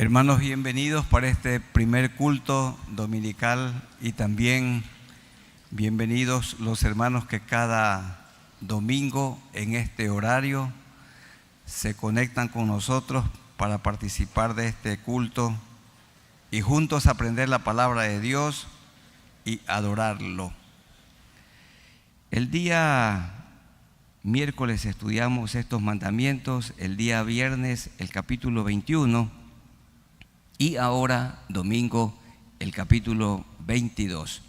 Hermanos, bienvenidos para este primer culto dominical y también bienvenidos los hermanos que cada domingo en este horario se conectan con nosotros para participar de este culto y juntos aprender la palabra de Dios y adorarlo. El día miércoles estudiamos estos mandamientos, el día viernes el capítulo 21 y ahora domingo el capítulo 22.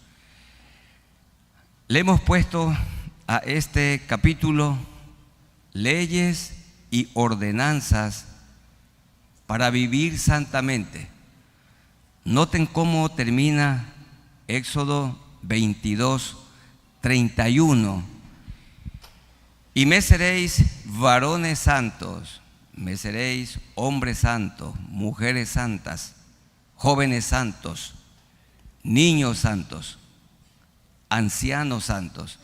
Le hemos puesto a este capítulo leyes y ordenanzas para vivir santamente. Noten cómo termina Éxodo 22, 31. Y me seréis varones santos, me seréis hombres santos, mujeres santas, jóvenes santos, niños santos, ancianos santos,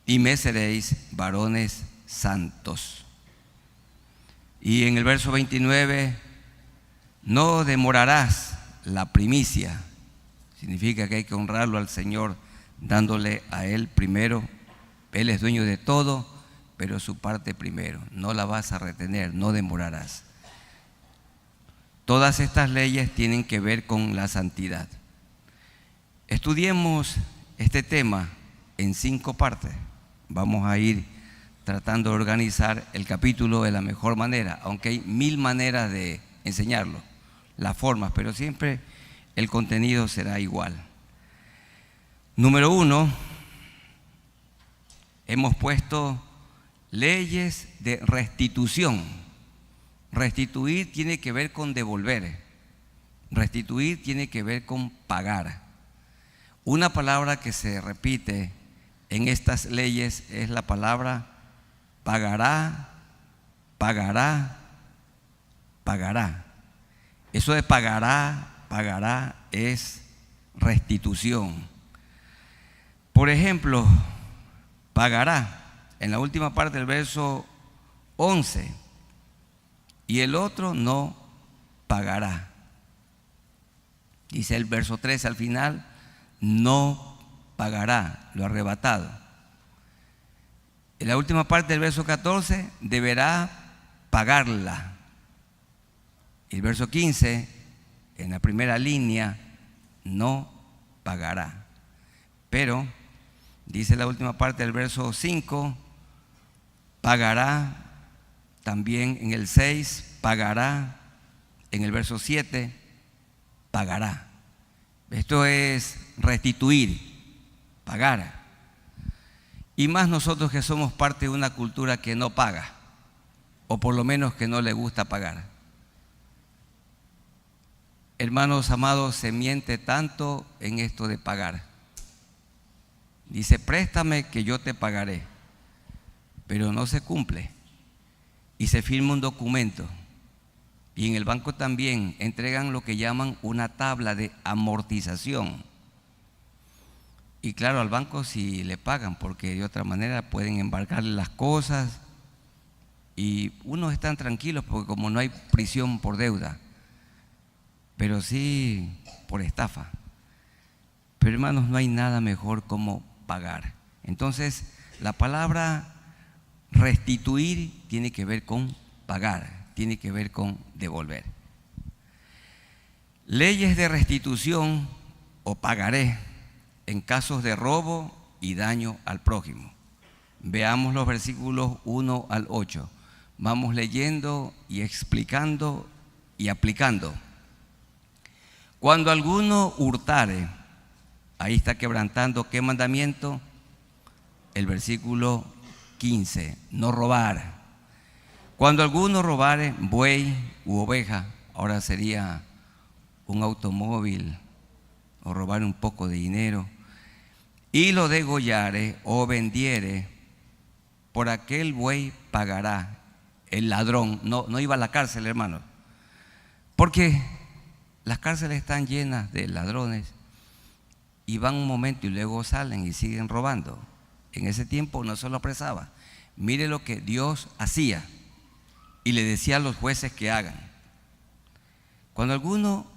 y me seréis varones santos. Y en el verso 29, no demorarás la primicia. Significa que hay que honrarlo al Señor dándole a Él primero. Él es dueño de todo, pero su parte primero. No la vas a retener, no demorarás. Todas estas leyes tienen que ver con la santidad. Estudiemos este tema en 5 partes. Vamos a ir tratando de organizar el capítulo de la mejor manera, aunque hay 1000 maneras de enseñarlo, las formas, pero siempre el contenido será igual. Número 1, hemos puesto leyes de restitución. Restituir tiene que ver con devolver. Restituir tiene que ver con pagar. Una palabra que se repite en estas leyes es la palabra pagará, pagará, pagará. Eso de pagará, pagará es restitución. Por ejemplo, pagará en la última parte del verso 11, y el otro no pagará. Dice el verso 13 al final, no pagará lo arrebatado. En la última parte del verso 14, deberá pagarla. Y el verso 15, en la primera línea, no pagará. Pero, dice la última parte del verso 5, pagará. También en el 6, pagará. En el verso 7, pagará. Esto es restituir, pagar. Y más nosotros que somos parte de una cultura que no paga, o por lo menos que no le gusta pagar. Hermanos amados, se miente tanto en esto de pagar. Dice, préstame que yo te pagaré, pero no se cumple. Y se firma un documento. Y en el banco también entregan lo que llaman una tabla de amortización. Y claro, al banco sí le pagan, porque de otra manera pueden embarcarle las cosas. Y unos están tranquilos porque como no hay prisión por deuda, pero sí por estafa. Pero hermanos, no hay nada mejor como pagar. Entonces, la palabra restituir tiene que ver con pagar, tiene que ver con devolver. Leyes de restitución o pagaré en casos de robo y daño al prójimo. Veamos los versículos 1 al 8. Vamos leyendo y explicando y aplicando. Cuando alguno hurtare, ahí está quebrantando ¿qué mandamiento? El versículo 15, no robar. Cuando alguno robare buey u oveja, ahora sería un automóvil, o robar un poco de dinero, y lo degollare o vendiere, por aquel buey pagará el ladrón. No iba a la cárcel, hermano, porque las cárceles están llenas de ladrones y van un momento y luego salen y siguen robando. En ese tiempo no se lo apresaba. Mire lo que Dios hacía y le decía a los jueces que hagan. Cuando alguno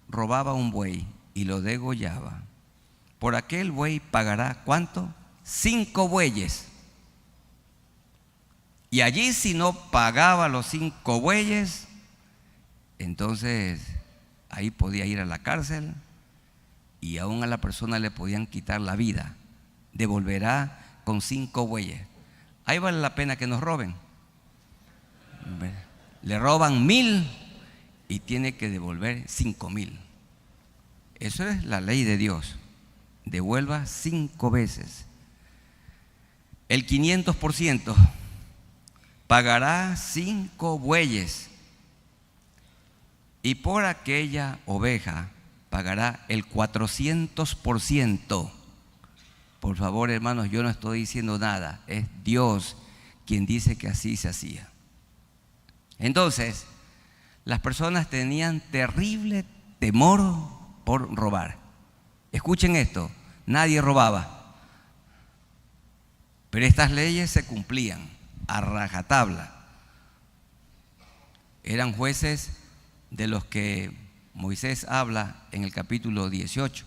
robaba un buey y lo degollaba, por aquel buey pagará, ¿cuánto? 5 bueyes. Y allí, si no pagaba los 5 bueyes, entonces ahí podía ir a la cárcel y aún a la persona le podían quitar la vida. Devolverá con 5 bueyes. Ahí vale la pena que nos roben. Le roban 1000 y tiene que devolver 5000. Eso es la ley de Dios. Devuelva 5 veces. El 500% pagará 5 bueyes, y por aquella oveja pagará el 400%. Por favor, hermanos, yo no estoy diciendo nada, es Dios quien dice que así se hacía. Entonces, las personas tenían terrible temor por robar. Escuchen esto, nadie robaba, pero estas leyes se cumplían a rajatabla. Eran jueces de los que Moisés habla en el capítulo 18.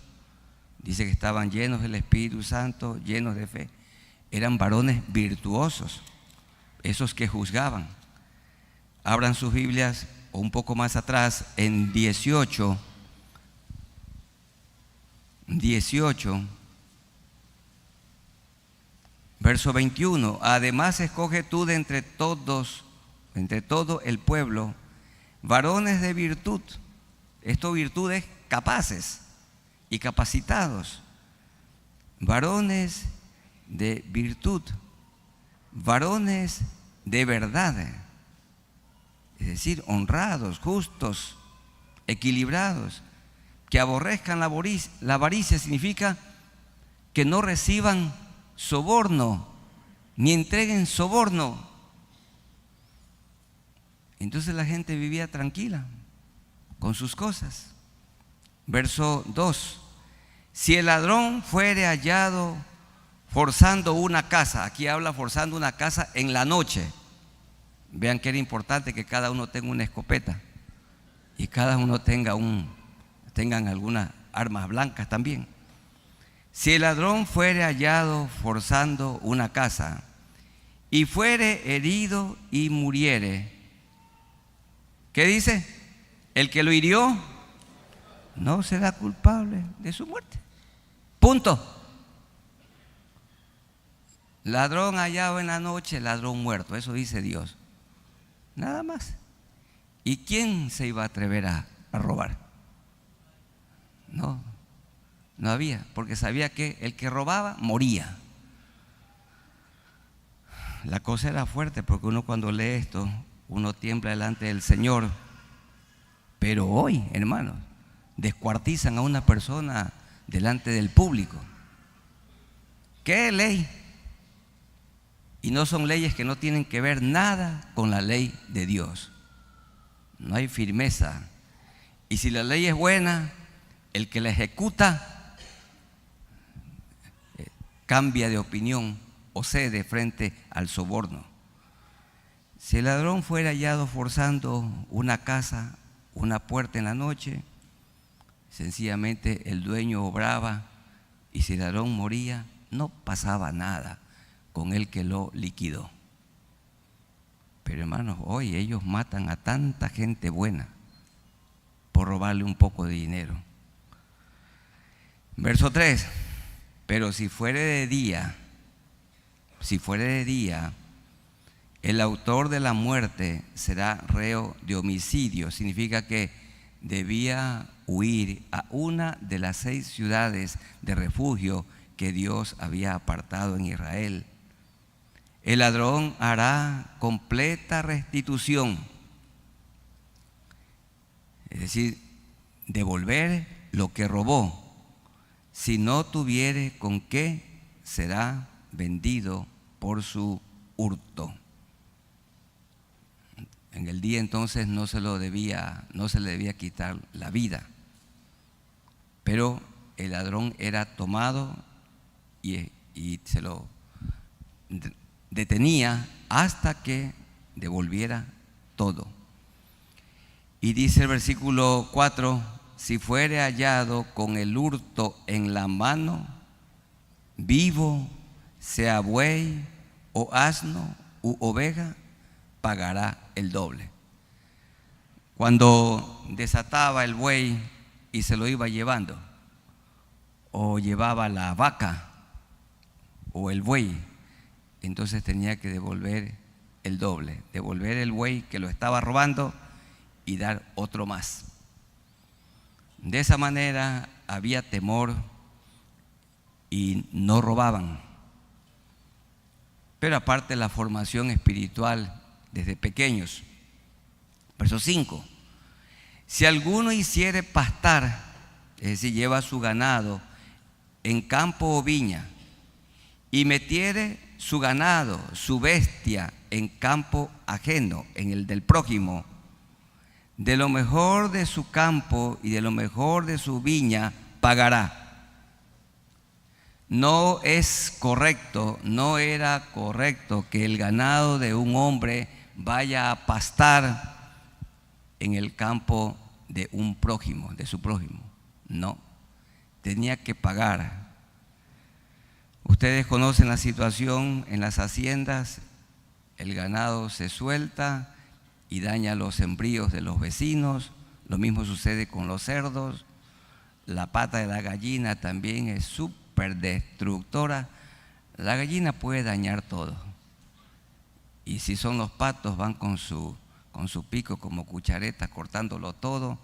Dice que estaban llenos del Espíritu Santo, llenos de fe. Eran varones virtuosos, esos que juzgaban. Abran sus Biblias o un poco más atrás en 18, verso 21. Además escoge tú de entre todo el pueblo, varones de virtud. Esto, virtudes capaces y capacitados. Varones de virtud, varones de verdad, es decir, honrados, justos, equilibrados, que aborrezcan la avaricia. Significa que no reciban soborno, ni entreguen soborno. Entonces la gente vivía tranquila con sus cosas. Verso 2. Si el ladrón fuere hallado forzando una casa, aquí habla forzando una casa en la noche. Vean que era importante que cada uno tenga una escopeta y cada uno tengan algunas armas blancas también. Si el ladrón fuere hallado forzando una casa y fuere herido y muriere, ¿qué dice? El que lo hirió no será culpable de su muerte. Punto. Ladrón hallado en la noche, ladrón muerto. Eso dice Dios. Nada más. ¿Y quién se iba a atrever a robar? No había, porque sabía que el que robaba moría. La cosa era fuerte, porque uno cuando lee esto, uno tiembla delante del Señor. Pero hoy, hermanos, descuartizan a una persona delante del público. ¿Qué ley? Y no son leyes que no tienen que ver nada con la ley de Dios. No hay firmeza. Y si la ley es buena, el que la ejecuta cambia de opinión o cede frente al soborno. Si el ladrón fuera hallado forzando una casa, una puerta en la noche, sencillamente el dueño obraba, y si el ladrón moría, no pasaba nada con el que lo liquidó. Pero hermanos, hoy ellos matan a tanta gente buena por robarle un poco de dinero. Verso 3. Pero si fuere de día, el autor de la muerte será reo de homicidio. Significa que debía huir a una de las 6 ciudades de refugio que Dios había apartado en Israel. El ladrón hará completa restitución, es decir, devolver lo que robó. Si no tuviere con qué, será vendido por su hurto. En el día entonces no se le debía quitar la vida, pero el ladrón era tomado y se lo detenía hasta que devolviera todo. Y dice el versículo 4, si fuere hallado con el hurto en la mano, vivo, sea buey o asno u oveja, pagará el doble. Cuando desataba el buey y se lo iba llevando, o llevaba la vaca o el buey, entonces tenía que devolver el doble, devolver el buey que lo estaba robando y dar otro más. De esa manera había temor y no robaban. Pero aparte la formación espiritual desde pequeños. Verso 5. Si alguno hiciere pastar, es decir, lleva su ganado en campo o viña, y metiere su ganado, su bestia, en campo ajeno, en el del prójimo, de lo mejor de su campo y de lo mejor de su viña pagará. No es correcto, no era correcto que el ganado de un hombre vaya a pastar en el campo de un prójimo, de su prójimo. No, tenía que pagar. Ustedes conocen la situación en las haciendas, el ganado se suelta y daña los sembríos de los vecinos, lo mismo sucede con los cerdos, la pata de la gallina también es súper destructora, la gallina puede dañar todo, y si son los patos van con su pico como cuchareta cortándolo todo.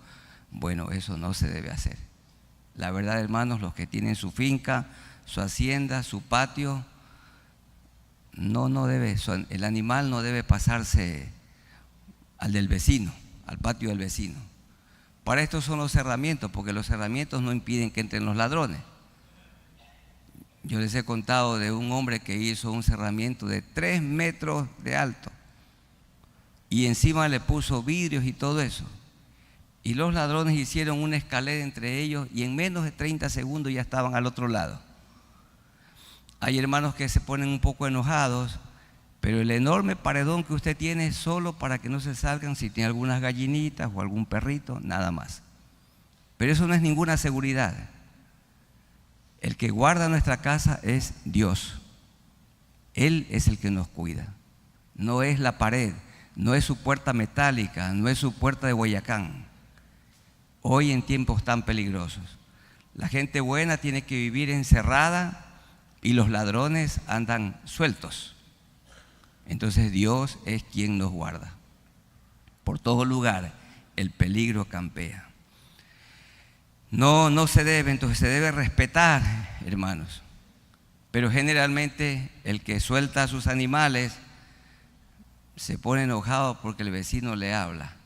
Bueno, eso no se debe hacer. La verdad, hermanos, los que tienen su finca, su hacienda, su patio, no debe, el animal no debe pasarse al del vecino, al patio del vecino. Para esto son los cerramientos, porque los cerramientos no impiden que entren los ladrones. Yo les he contado de un hombre que hizo un cerramiento de 3 metros de alto y encima le puso vidrios y todo eso. Y los ladrones hicieron una escalera entre ellos y en menos de 30 segundos ya estaban al otro lado. Hay hermanos que se ponen un poco enojados, pero el enorme paredón que usted tiene es solo para que no se salgan si tiene algunas gallinitas o algún perrito, nada más. Pero eso no es ninguna seguridad. El que guarda nuestra casa es Dios. Él es el que nos cuida. No es la pared, no es su puerta metálica, no es su puerta de Guayacán. Hoy en tiempos tan peligrosos, la gente buena tiene que vivir encerrada y los ladrones andan sueltos. Entonces Dios es quien nos guarda. Por todo lugar el peligro campea. No se debe, entonces se debe respetar, hermanos. Pero generalmente el que suelta a sus animales se pone enojado porque el vecino le habla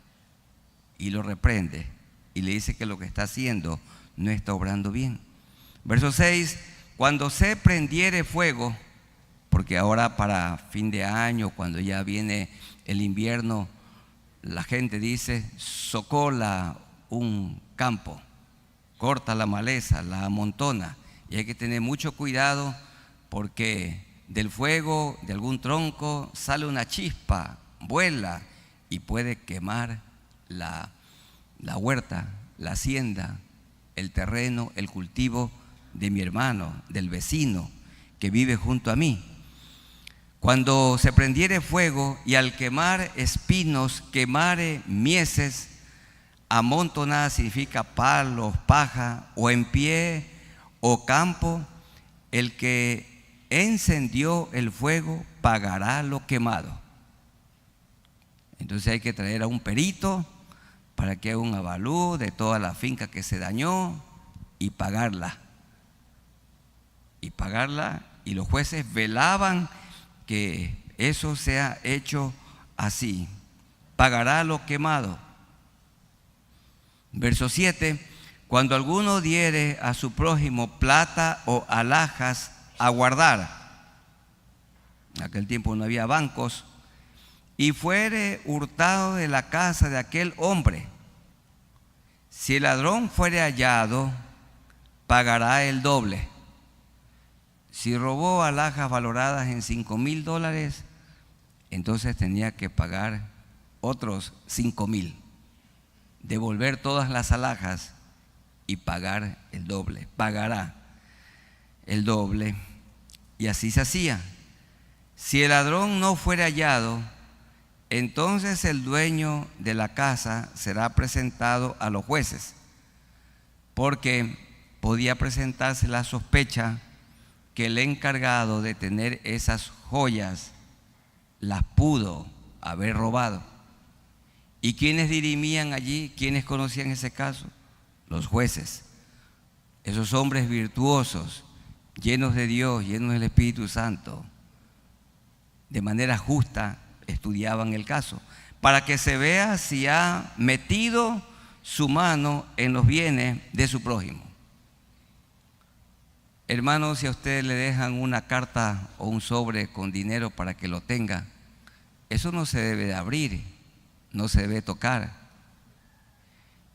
y lo reprende y le dice que lo que está haciendo no está obrando bien. Verso 6, cuando se prendiere fuego, porque ahora para fin de año, cuando ya viene el invierno, la gente dice, socola un campo, corta la maleza, la amontona, y hay que tener mucho cuidado porque del fuego, de algún tronco, sale una chispa, vuela y puede quemar la huerta, la hacienda, el terreno, el cultivo de mi hermano, del vecino que vive junto a mí. Cuando se prendiere fuego y al quemar espinos quemare mieses, amontonada significa palos, paja, o en pie o campo, el que encendió el fuego pagará lo quemado. Entonces hay que traer a un perito para que haga un avalúo de toda la finca que se dañó y pagarla. Y los jueces velaban que eso sea hecho así. Pagará lo quemado. Verso 7, cuando alguno diere a su prójimo plata o alhajas a guardar, en aquel tiempo no había bancos, y fuere hurtado de la casa de aquel hombre, si el ladrón fuere hallado, pagará el doble. Si robó alhajas valoradas en $5,000, entonces tenía que pagar otros 5,000. devolver todas las alhajas y pagar el doble. Pagará el doble. Y así se hacía. Si el ladrón no fuera hallado, entonces el dueño de la casa será presentado a los jueces, porque podía presentarse la sospecha que el encargado de tener esas joyas las pudo haber robado. ¿Y quiénes dirimían allí? ¿Quiénes conocían ese caso? Los jueces. Esos hombres virtuosos, llenos de Dios, llenos del Espíritu Santo, de manera justa estudiaban el caso, para que se vea si ha metido su mano en los bienes de su prójimo. Hermanos, si a ustedes le dejan una carta o un sobre con dinero para que lo tenga, eso no se debe de abrir, no se debe tocar.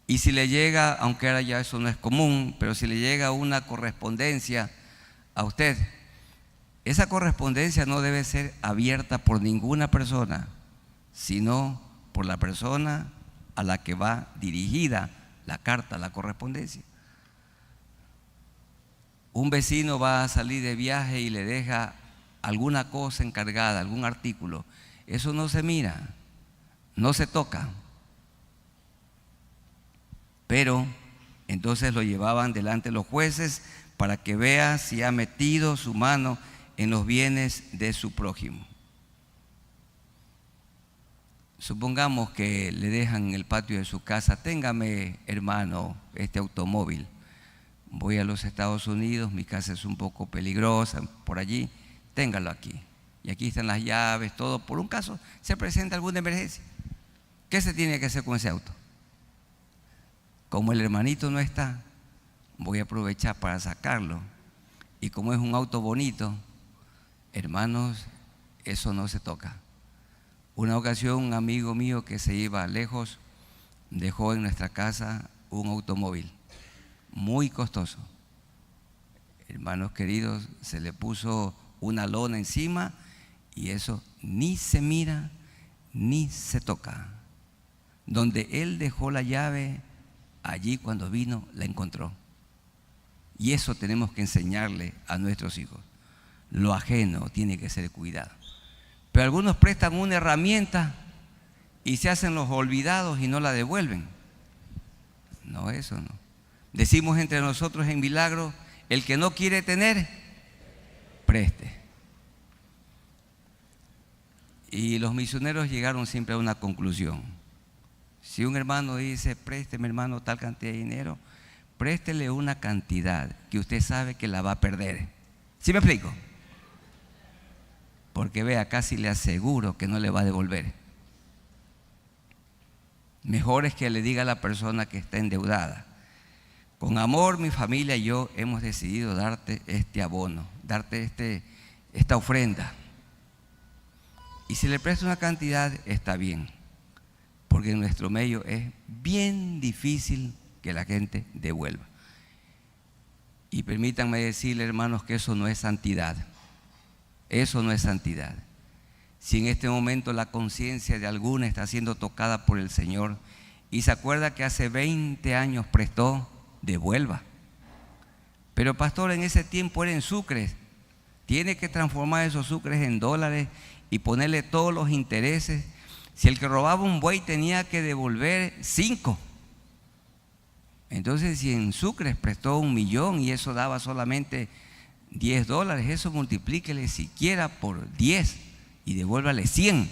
Y si le llega, aunque ahora ya eso no es común, pero si le llega una correspondencia a usted, esa correspondencia no debe ser abierta por ninguna persona, sino por la persona a la que va dirigida la carta, la correspondencia. Un vecino va a salir de viaje y le deja alguna cosa encargada, algún artículo. Eso no se mira, no se toca. Pero entonces lo llevaban delante de los jueces para que vea si ha metido su mano en los bienes de su prójimo. Supongamos que le dejan en el patio de su casa: téngame, hermano, este automóvil. Voy a los Estados Unidos, mi casa es un poco peligrosa por allí, téngalo aquí. Y aquí están las llaves, todo. Por un caso se presenta alguna emergencia. ¿Qué se tiene que hacer con ese auto? Como el hermanito no está, voy a aprovechar para sacarlo. Y como es un auto bonito, hermanos, eso no se toca. Una ocasión un amigo mío que se iba lejos dejó en nuestra casa un automóvil muy costoso. Hermanos queridos, se le puso una lona encima y eso ni se mira ni se toca. Donde él dejó la llave, allí cuando vino la encontró. Y eso tenemos que enseñarle a nuestros hijos. Lo ajeno tiene que ser cuidado. Pero algunos prestan una herramienta y se hacen los olvidados y no la devuelven. No, eso no. Decimos entre nosotros en Milagro: el que no quiere tener, preste. Y los misioneros llegaron siempre a una conclusión. Si un hermano dice: présteme, hermano, tal cantidad de dinero, préstele una cantidad que usted sabe que la va a perder. ¿Sí me explico? Porque vea, casi le aseguro que no le va a devolver. Mejor es que le diga a la persona que está endeudada: con amor, mi familia y yo hemos decidido darte este abono, darte esta ofrenda. Y si le presta una cantidad, está bien, porque en nuestro medio es bien difícil que la gente devuelva. Y permítanme decirle, hermanos, que eso no es santidad. Eso no es santidad. Si en este momento la conciencia de alguna está siendo tocada por el Señor y se acuerda que hace 20 años prestó, devuelva. Pero pastor, en ese tiempo era en sucres. Tiene que transformar esos sucres en dólares y ponerle todos los intereses. Si el que robaba un buey tenía que devolver 5, entonces si en sucres prestó 1.000.000 y eso daba solamente $10, eso multiplíquele siquiera por 10 y devuélvale 100.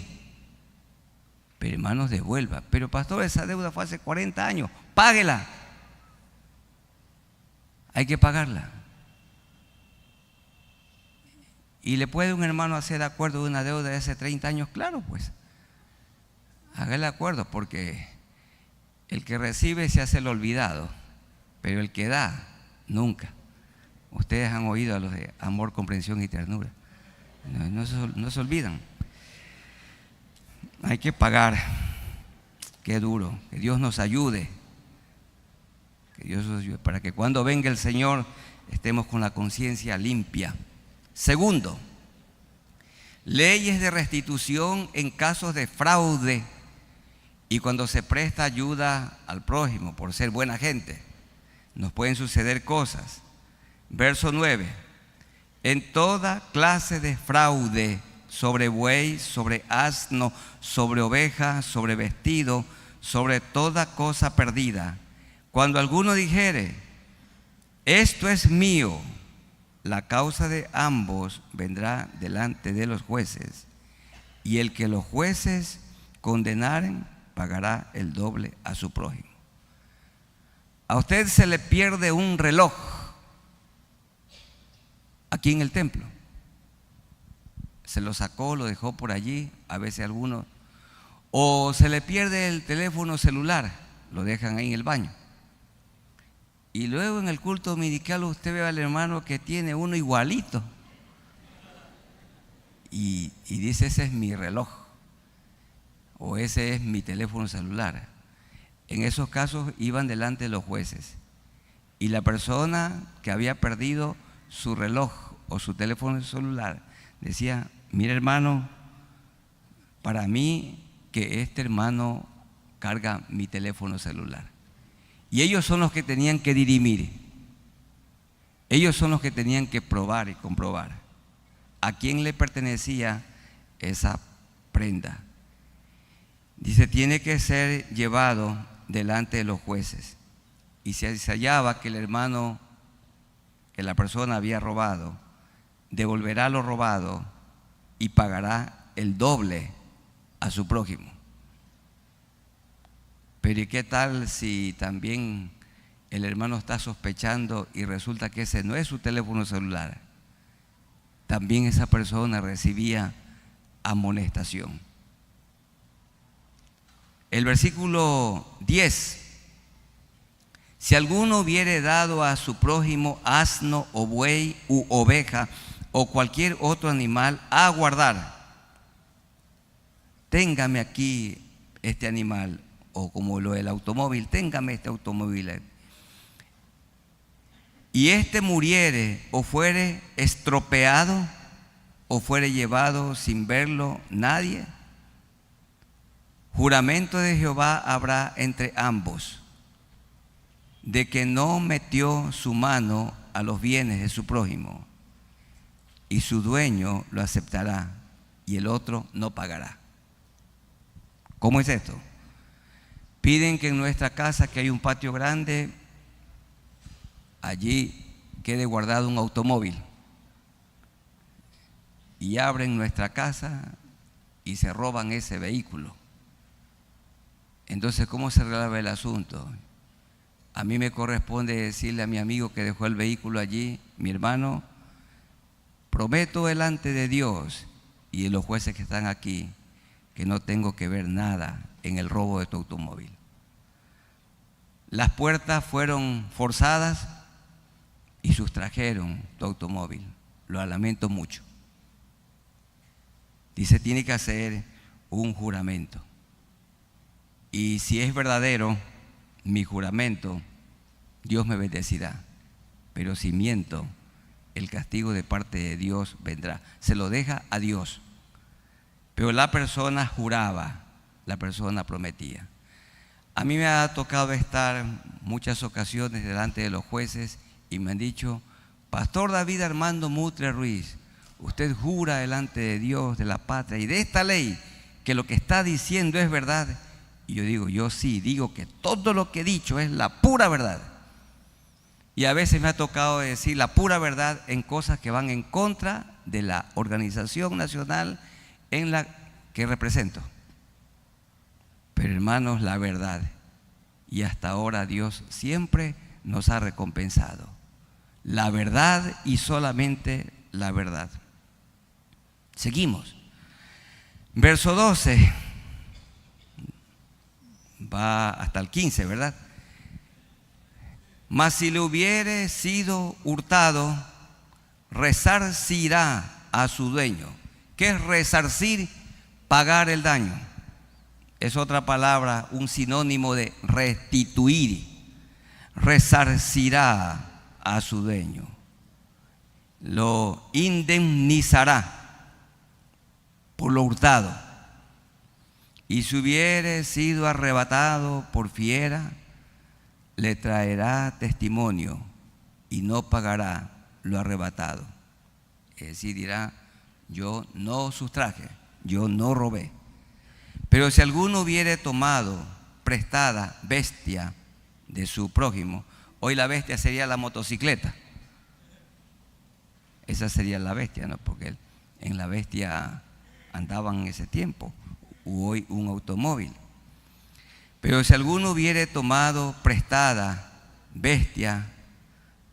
Pero hermanos, devuelva. Pero pastor, esa deuda fue hace 40 años, páguela. Hay que pagarla. ¿Y le puede un hermano hacer acuerdo de una deuda de hace 30 años? Claro, pues. Hágale acuerdo, porque el que recibe se hace el olvidado, pero el que da, nunca. Ustedes han oído a los de amor, comprensión y ternura. No se olvidan. Hay que pagar. Qué duro. Que Dios nos ayude. Que Dios nos ayude para que cuando venga el Señor estemos con la conciencia limpia. Segundo, leyes de restitución en casos de fraude Y cuando se presta ayuda al prójimo por ser buena gente, nos pueden suceder cosas. Verso 9. En toda clase de fraude, sobre buey, sobre asno, sobre oveja, sobre vestido, sobre toda cosa perdida. Cuando alguno dijere, esto es mío, la causa de ambos vendrá delante de los jueces, y el que los jueces condenaren pagará el doble a su prójimo. A usted se le pierde un reloj aquí en el templo. Se lo sacó, lo dejó por allí, a veces algunos. O se le pierde el teléfono celular, lo dejan ahí en el baño. Y luego en el culto dominical usted ve al hermano que tiene uno igualito. Y dice, ese es mi reloj. O ese es mi teléfono celular. En esos casos iban delante de los jueces. Y la persona que había perdido su reloj o su teléfono celular decía, mire hermano, para mí que este hermano carga mi teléfono celular. Y ellos son los que tenían que dirimir. Ellos son los que tenían que probar y comprobar a quién le pertenecía esa prenda. Dice, tiene que ser llevado delante de los jueces. Y si se hallaba que el hermano, que la persona había robado, devolverá lo robado y pagará el doble a su prójimo. Pero ¿y qué tal si también el hermano está sospechando y resulta que ese no es su teléfono celular? También esa persona recibía amonestación. El versículo 10. Si alguno hubiere dado a su prójimo asno o buey u oveja o cualquier otro animal a guardar, téngame aquí este animal, o como lo del automóvil, téngame este automóvil. Y este muriere o fuere estropeado o fuere llevado sin verlo nadie, juramento de Jehová habrá entre ambos, de que no metió su mano a los bienes de su prójimo, y su dueño lo aceptará y el otro no pagará. ¿Cómo es esto? Piden que en nuestra casa, que hay un patio grande, allí quede guardado un automóvil. Y abren nuestra casa y se roban ese vehículo. Entonces, ¿cómo se resuelve el asunto? A mí me corresponde decirle a mi amigo que dejó el vehículo allí, mi hermano, prometo delante de Dios y de los jueces que están aquí que no tengo que ver nada en el robo de tu automóvil. Las puertas fueron forzadas y sustrajeron tu automóvil. Lo lamento mucho. Dice, tiene que hacer un juramento. Y si es verdadero mi juramento, Dios me bendecirá. Pero si miento, el castigo de parte de Dios vendrá. Se lo deja a Dios. Pero la persona juraba, la persona prometía. A mí me ha tocado estar muchas ocasiones delante de los jueces y me han dicho, Pastor David Armando Mutre Ruiz, usted jura delante de Dios, de la patria y de esta ley que lo que está diciendo es verdad. Y yo digo, yo sí, digo que todo lo que he dicho es la pura verdad. Y a veces me ha tocado decir la pura verdad en cosas que van en contra de la organización nacional en la que represento. Pero hermanos, la verdad. Y hasta ahora Dios siempre nos ha recompensado. La verdad y solamente la verdad. Seguimos. Verso 12. Va hasta el 15, ¿verdad? Mas si le hubiere sido hurtado, resarcirá a su dueño. ¿Qué es resarcir? Pagar el daño. Es otra palabra, un sinónimo de restituir. Resarcirá a su dueño. Lo indemnizará por lo hurtado. Y si hubiere sido arrebatado por fiera, le traerá testimonio y no pagará lo arrebatado. Es decir, dirá, yo no sustraje, yo no robé. Pero si alguno hubiere tomado prestada bestia de su prójimo, hoy la bestia sería la motocicleta. Esa sería la bestia, ¿no? Porque en la bestia andaban en ese tiempo, hoy un automóvil. Pero si alguno hubiere tomado prestada bestia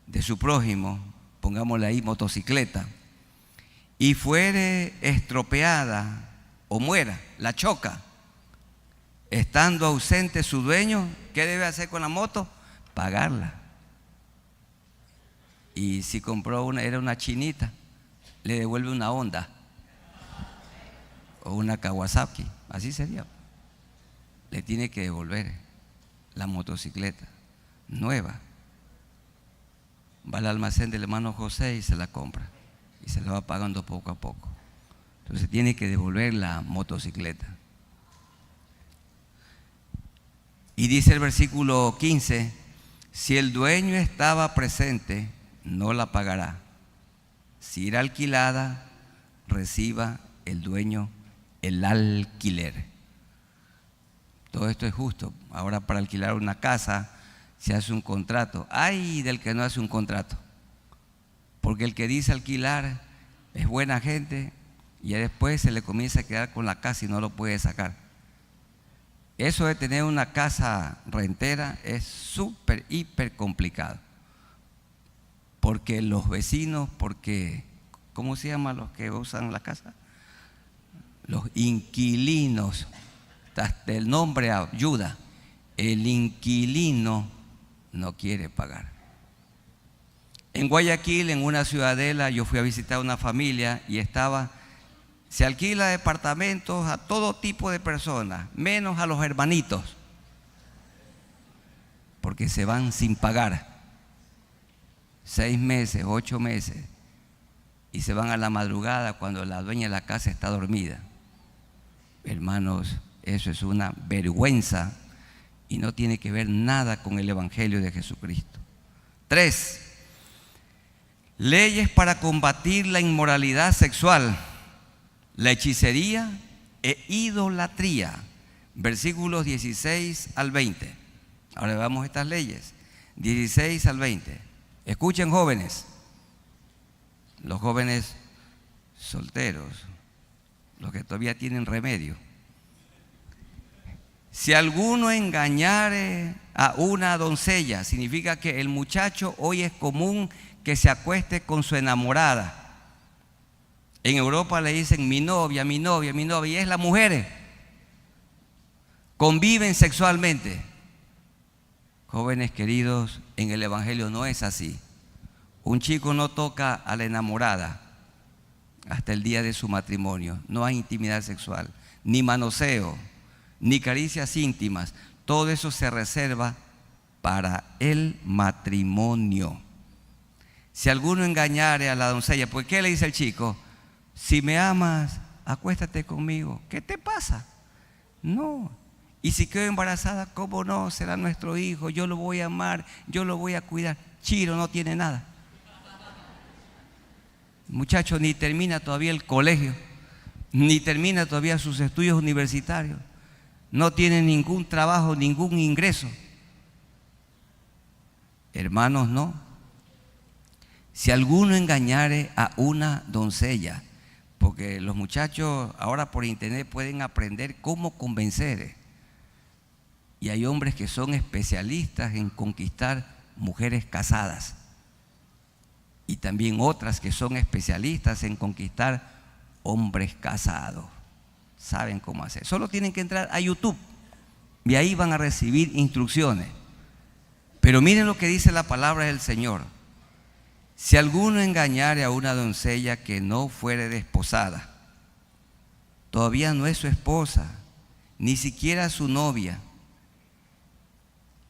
de su prójimo, pongámosle ahí motocicleta, y fuere estropeada o muera, la choca, estando ausente su dueño, ¿qué debe hacer con la moto? Pagarla. Y si compró era una chinita, le devuelve una Honda o una Kawasaki, así sería. Le tiene que devolver la motocicleta nueva. Va al almacén del hermano José y se la compra y se la va pagando poco a poco. Entonces tiene que devolver la motocicleta. Y dice el versículo 15, si el dueño estaba presente, no la pagará. Si era alquilada, reciba el dueño el alquiler. Todo esto es justo. Ahora, para alquilar una casa se hace un contrato. ¡Ay del que no hace un contrato! Porque el que dice alquilar es buena gente y ya después se le comienza a quedar con la casa y no lo puede sacar. Eso de tener una casa rentera es súper, hiper complicado. Porque los vecinos, ¿cómo se llaman los que usan la casa? Los inquilinos. Hasta el nombre ayuda. El inquilino no quiere pagar. En Guayaquil, en una ciudadela, yo fui a visitar a una familia y se alquila departamentos a todo tipo de personas, menos a los hermanitos, porque se van sin pagar 6 meses, 8 meses, y se van a la madrugada cuando la dueña de la casa está dormida. Hermanos, eso es una vergüenza y no tiene que ver nada con el Evangelio de Jesucristo. 3. Leyes para combatir la inmoralidad sexual, la hechicería e idolatría. Versículos 16 al 20. Ahora veamos estas leyes. 16 al 20. Escuchen, jóvenes. Los jóvenes solteros, los que todavía tienen remedio. Si alguno engañare a una doncella, significa que el muchacho hoy es común que se acueste con su enamorada. En Europa le dicen mi novia, mi novia, mi novia, y es las mujeres. Conviven sexualmente. Jóvenes queridos, en el Evangelio no es así. Un chico no toca a la enamorada hasta el día de su matrimonio. No hay intimidad sexual, ni manoseo, ni caricias íntimas. Todo eso se reserva para el matrimonio. Si alguno engañare a la doncella, pues ¿qué le dice el chico? Si me amas, acuéstate conmigo. ¿Qué te pasa? No. Y si quedo embarazada, ¿cómo no? Será nuestro hijo, yo lo voy a amar, yo lo voy a cuidar. Chiro no tiene nada. Muchacho, ni termina todavía el colegio, ni termina todavía sus estudios universitarios. No tiene ningún trabajo, ningún ingreso. Hermanos, no. Si alguno engañare a una doncella, porque los muchachos ahora por internet pueden aprender cómo convencer. Y hay hombres que son especialistas en conquistar mujeres casadas. Y también otras que son especialistas en conquistar hombres casados. Saben cómo hacer. Solo tienen que entrar a YouTube y ahí van a recibir instrucciones. Pero miren lo que dice la palabra del Señor. Si alguno engañare a una doncella que no fuere desposada, todavía no es su esposa, ni siquiera su novia,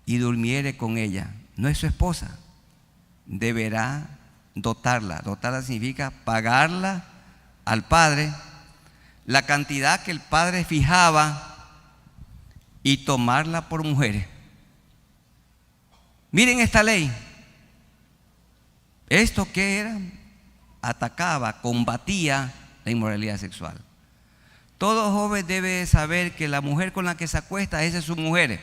y durmiere con ella, no es su esposa, deberá dotarla. Dotarla significa pagarla al padre la cantidad que el padre fijaba y tomarla por mujeres. Miren esta ley. ¿Esto qué era? Atacaba, combatía la inmoralidad sexual. Todo joven debe saber que la mujer con la que se acuesta, esa es su mujer.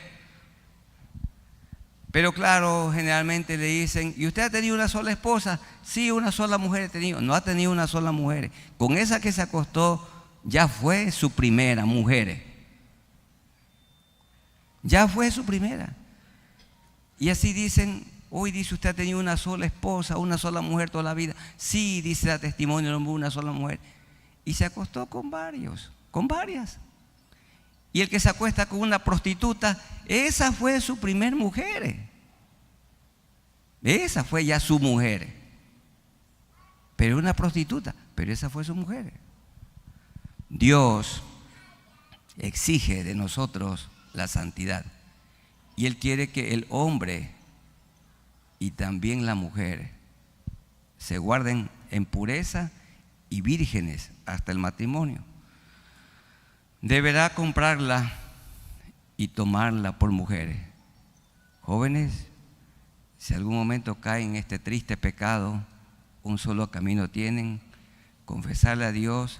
Pero claro, generalmente le dicen, ¿y usted ha tenido una sola esposa? Sí, una sola mujer he tenido. No ha tenido una sola mujer. Con esa que se acostó ya fue su primera mujer. Ya fue su primera. Y así dicen, hoy dice usted ha tenido una sola esposa, una sola mujer toda la vida. Sí, dice la testimonio, no una sola mujer. Y se acostó con varios, con varias. Y el que se acuesta con una prostituta, esa fue su primer mujer. Esa fue ya su mujer. Pero una prostituta, pero esa fue su mujer. Dios exige de nosotros la santidad. Y Él quiere que el hombre y también la mujer se guarden en pureza y vírgenes hasta el matrimonio. Deberá comprarla y tomarla por mujeres. Jóvenes, si algún momento caen en este triste pecado, un solo camino tienen: confesarle a Dios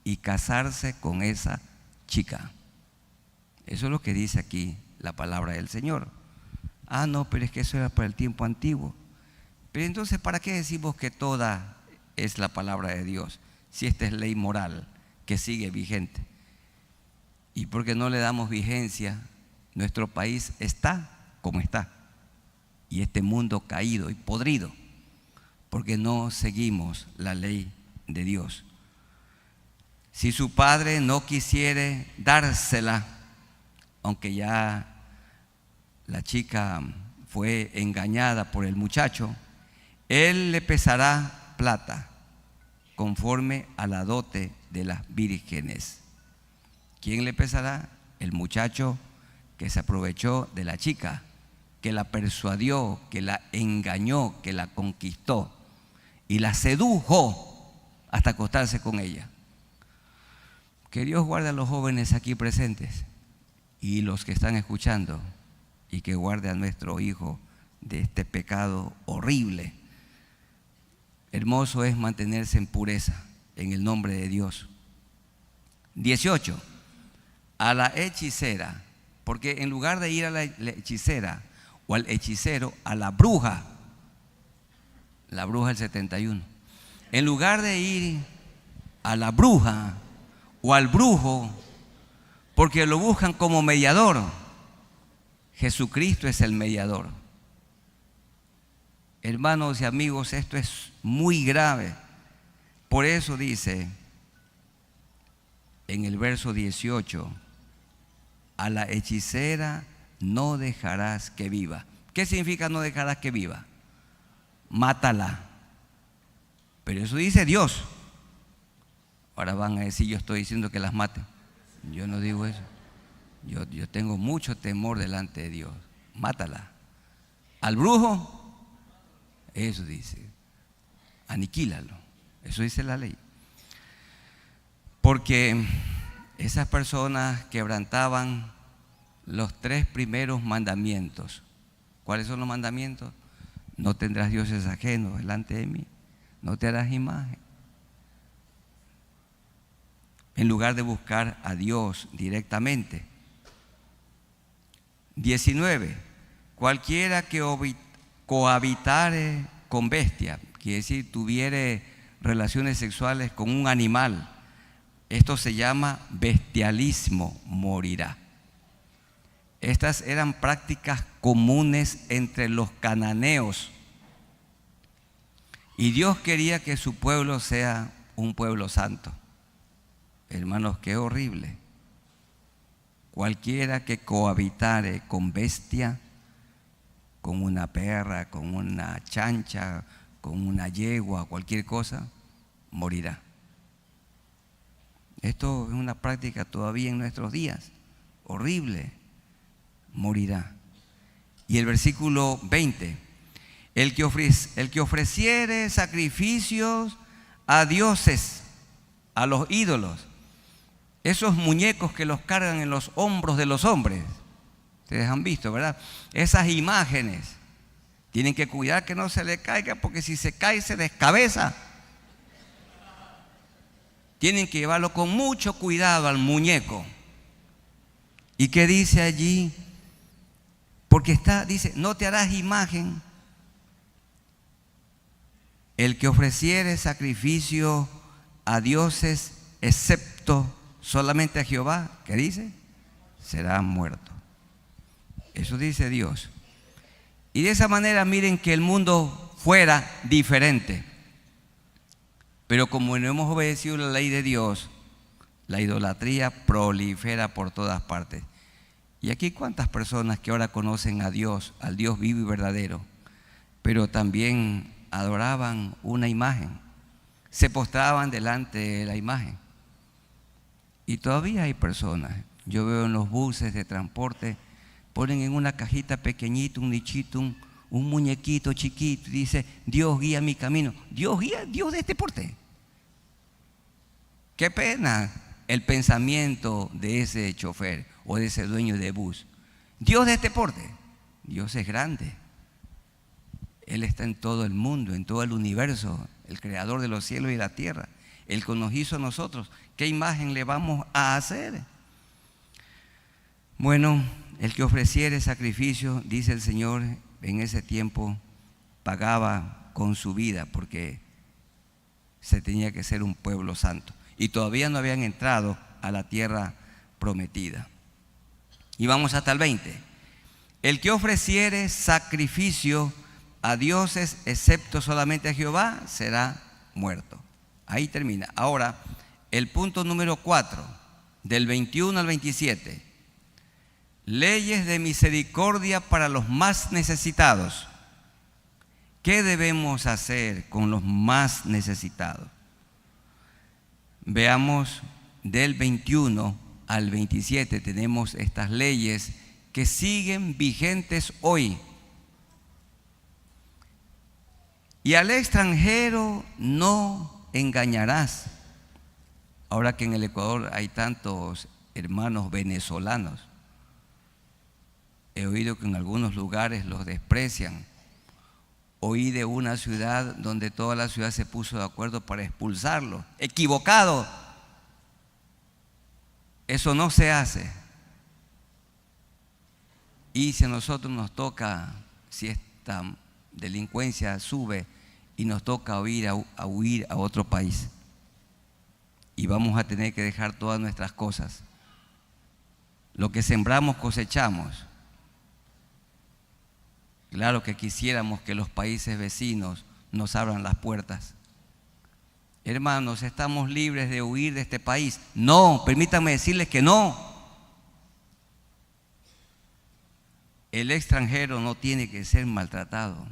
y casarse con esa chica. Eso es lo que dice aquí la palabra del Señor. Ah, no, pero es que eso era para el tiempo antiguo. Pero entonces, ¿para qué decimos que toda es la palabra de Dios? Si esta es ley moral que sigue vigente. Y porque no le damos vigencia, nuestro país está como está. Y este mundo caído y podrido, porque no seguimos la ley de Dios. Si su padre no quisiere dársela, aunque ya la chica fue engañada por el muchacho, él le pesará plata conforme a la dote de las vírgenes. ¿Quién le pesará? El muchacho que se aprovechó de la chica, que la persuadió, que la engañó, que la conquistó y la sedujo hasta acostarse con ella. Que Dios guarde a los jóvenes aquí presentes y los que están escuchando, y que guarde a nuestro hijo de este pecado horrible. Hermoso es mantenerse en pureza en el nombre de Dios. 18. A la hechicera, porque en lugar de ir a la hechicera o al hechicero, a la bruja del 71, en lugar de ir a la bruja o al brujo, porque lo buscan como mediador, Jesucristo es el mediador. Hermanos y amigos, esto es muy grave. Por eso dice en el verso 18, a la hechicera no dejarás que viva. ¿Qué significa no dejarás que viva? Mátala. Pero eso dice Dios. Ahora van a decir, yo estoy diciendo que las maten. Yo no digo eso. Yo tengo mucho temor delante de Dios. Mátala. Al brujo, eso dice, aniquílalo. Eso dice la ley. Porque esas personas quebrantaban los 3 primeros mandamientos. ¿Cuáles son los mandamientos? No tendrás dioses ajenos delante de mí. No te harás imagen. En lugar de buscar a Dios directamente. 19. Cualquiera que cohabitare con bestia, quiere decir tuviere relaciones sexuales con un animal, esto se llama bestialismo, morirá. Estas eran prácticas comunes entre los cananeos. Y Dios quería que su pueblo sea un pueblo santo. Hermanos, qué horrible. Cualquiera que cohabitare con bestia, con una perra, con una chancha, con una yegua, cualquier cosa, morirá. Esto es una práctica todavía en nuestros días, horrible, morirá. Y el versículo 20, el que ofreciere sacrificios a dioses, a los ídolos, esos muñecos que los cargan en los hombros de los hombres, Ustedes han visto, ¿verdad? Esas imágenes tienen que cuidar que no se le caiga, porque si se cae se descabeza. Tienen que llevarlo con mucho cuidado al muñeco. ¿Y qué dice allí? Porque dice, no te harás imagen. El que ofreciere sacrificio a dioses, excepto solamente a Jehová, ¿qué dice? Será muerto. Eso dice Dios. Y de esa manera miren que el mundo fuera diferente. Pero como no hemos obedecido la ley de Dios, la idolatría prolifera por todas partes. Y aquí cuántas personas que ahora conocen a Dios, al Dios vivo y verdadero, pero también adoraban una imagen, se postraban delante de la imagen. Y todavía hay personas, yo veo en los buses de transporte, ponen en una cajita pequeñita, un nichito, un muñequito chiquito, y dice, Dios guía mi camino. Dios guía, Dios de este porte. Qué pena el pensamiento de ese chofer o de ese dueño de bus. Dios de este porte. Dios es grande. Él está en todo el mundo, en todo el universo, el creador de los cielos y la tierra. Él que nos hizo a nosotros. ¿Qué imagen le vamos a hacer? Bueno, el que ofreciere sacrificio, dice el Señor, en ese tiempo pagaba con su vida, porque se tenía que ser un pueblo santo. Y todavía no habían entrado a la tierra prometida. Y vamos hasta el 20. El que ofreciere sacrificio a dioses, excepto solamente a Jehová, será muerto. Ahí termina. Ahora, el punto número 4, del 21 al 27. Leyes de misericordia para los más necesitados. ¿Qué debemos hacer con los más necesitados? Veamos del 21 al 27, tenemos estas leyes que siguen vigentes hoy. Y al extranjero no engañarás. Ahora que en el Ecuador hay tantos hermanos venezolanos, he oído que en algunos lugares los desprecian. Oí de una ciudad donde toda la ciudad se puso de acuerdo para expulsarlo. Equivocado. Eso no se hace. Y si a nosotros nos toca, si esta delincuencia sube y nos toca huir a otro país, y vamos a tener que dejar todas nuestras cosas, lo que sembramos cosechamos. Claro que quisiéramos que los países vecinos nos abran las puertas. Hermanos, ¿estamos libres de huir de este país? No, permítanme decirles que no. El extranjero no tiene que ser maltratado.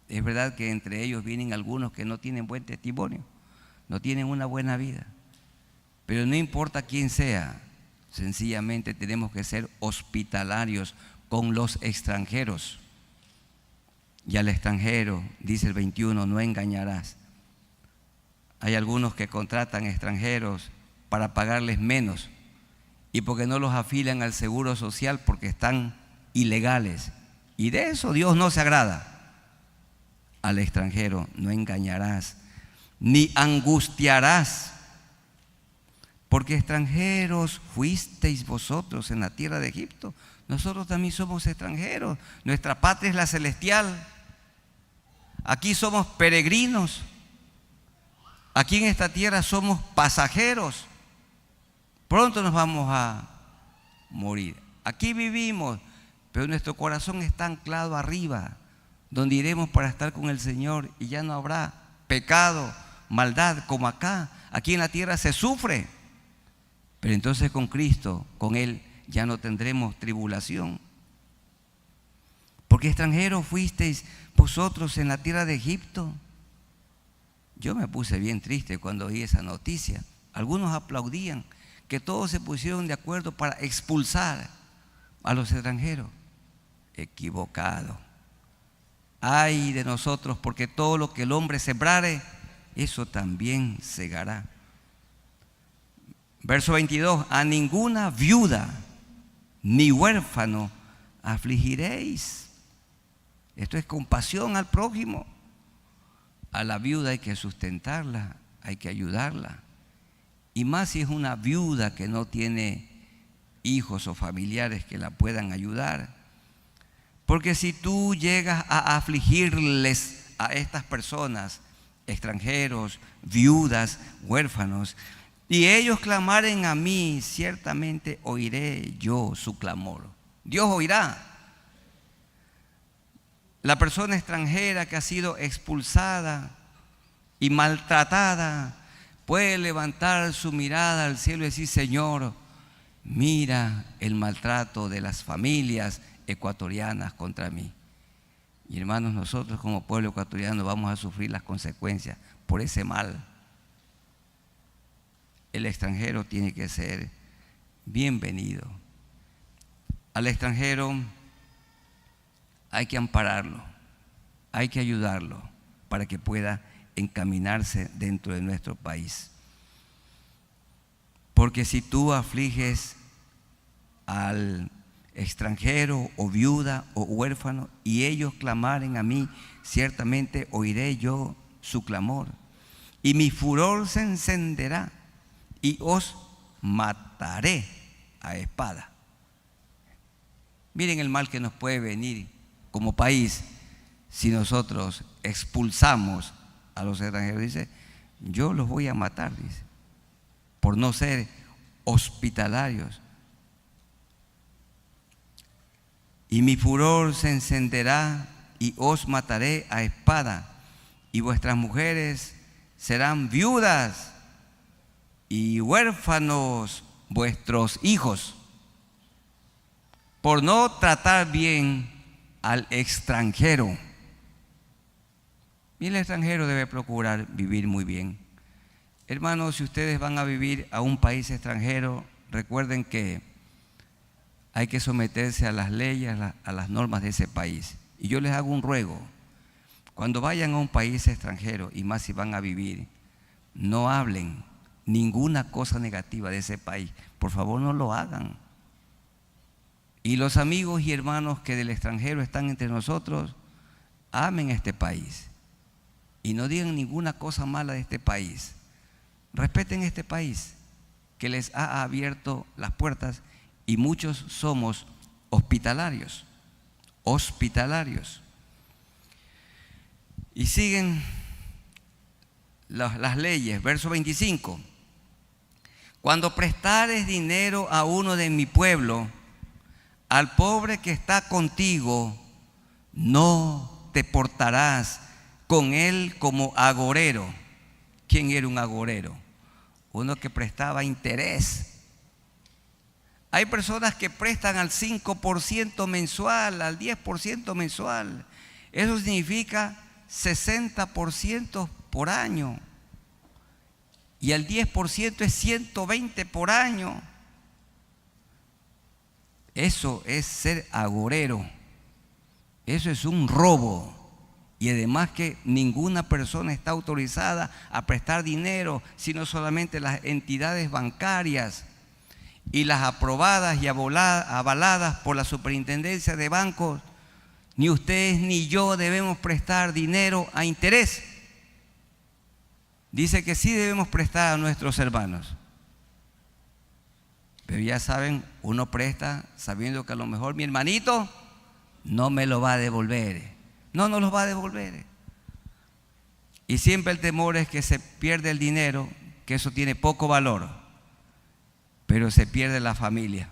Es verdad que entre ellos vienen algunos que no tienen buen testimonio, no tienen una buena vida. Pero no importa quién sea, sencillamente tenemos que ser hospitalarios con los extranjeros. Y al extranjero, dice el 21, no engañarás. Hay algunos que contratan extranjeros para pagarles menos y porque no los afilian al seguro social porque están ilegales. Y de eso Dios no se agrada. Al extranjero no engañarás, ni angustiarás, porque extranjeros fuisteis vosotros en la tierra de Egipto. Nosotros también somos extranjeros. Nuestra patria es la celestial. Aquí somos peregrinos. Aquí en esta tierra somos pasajeros. Pronto nos vamos a morir. Aquí vivimos, pero nuestro corazón está anclado arriba, donde iremos para estar con el Señor y ya no habrá pecado, maldad como acá. Aquí en la tierra se sufre, pero entonces con Cristo, con Él, ya no tendremos tribulación. Porque extranjeros fuisteis vosotros en la tierra de Egipto. Yo me puse bien triste cuando oí esa noticia. Algunos aplaudían que todos se pusieron de acuerdo para expulsar a los extranjeros. Equivocado. Ay de nosotros, porque todo lo que el hombre sembrare, eso también segará. Verso 22, a ninguna viuda ni huérfano afligiréis. Esto es compasión al prójimo. A la viuda hay que sustentarla, hay que ayudarla. Y más si es una viuda que no tiene hijos o familiares que la puedan ayudar. Porque si tú llegas a afligirles a estas personas, extranjeros, viudas, huérfanos, y ellos clamaren a mí, ciertamente oiré yo su clamor. Dios oirá. La persona extranjera que ha sido expulsada y maltratada puede levantar su mirada al cielo y decir: Señor, mira el maltrato de las familias ecuatorianas contra mí. Y hermanos, nosotros como pueblo ecuatoriano vamos a sufrir las consecuencias por ese mal. El extranjero tiene que ser bienvenido. Al extranjero hay que ampararlo, hay que ayudarlo para que pueda encaminarse dentro de nuestro país. Porque si tú afliges al extranjero o viuda o huérfano y ellos clamaren a mí, ciertamente oiré yo su clamor. Y mi furor se encenderá y os mataré a espada. Miren el mal que nos puede venir como país si nosotros expulsamos a los extranjeros. Dice: yo los voy a matar, dice, por no ser hospitalarios. Y mi furor se encenderá y os mataré a espada, y vuestras mujeres serán viudas y huérfanos vuestros hijos, por no tratar bien al extranjero. Y el extranjero debe procurar vivir muy bien. Hermanos, si ustedes van a vivir a un país extranjero, recuerden que hay que someterse a las leyes, a las normas de ese país. Y yo les hago un ruego: cuando vayan a un país extranjero, y más si van a vivir, no hablen ninguna cosa negativa de ese país. Por favor, no lo hagan. Y los amigos y hermanos que del extranjero están entre nosotros, amen este país y no digan ninguna cosa mala de este país. Respeten este país que les ha abierto las puertas, y muchos somos hospitalarios. Y siguen las leyes. Verso 25: cuando prestares dinero a uno de mi pueblo, al pobre que está contigo, no te portarás con él como agorero. ¿Quién era un agorero? Uno que prestaba interés. Hay personas que prestan al 5% mensual, al 10% mensual. Eso significa 60% por año. Y el 10% es 120 por año. Eso es ser agorero. Eso es un robo. Y además que ninguna persona está autorizada a prestar dinero, sino solamente las entidades bancarias y las aprobadas y avaladas por la superintendencia de bancos. Ni ustedes ni yo debemos prestar dinero a interés. Dice que sí debemos prestar a nuestros hermanos. Pero ya saben, uno presta sabiendo que a lo mejor mi hermanito no me lo va a devolver. No nos lo va a devolver. Y siempre el temor es que se pierde el dinero, que eso tiene poco valor, pero se pierde la familia.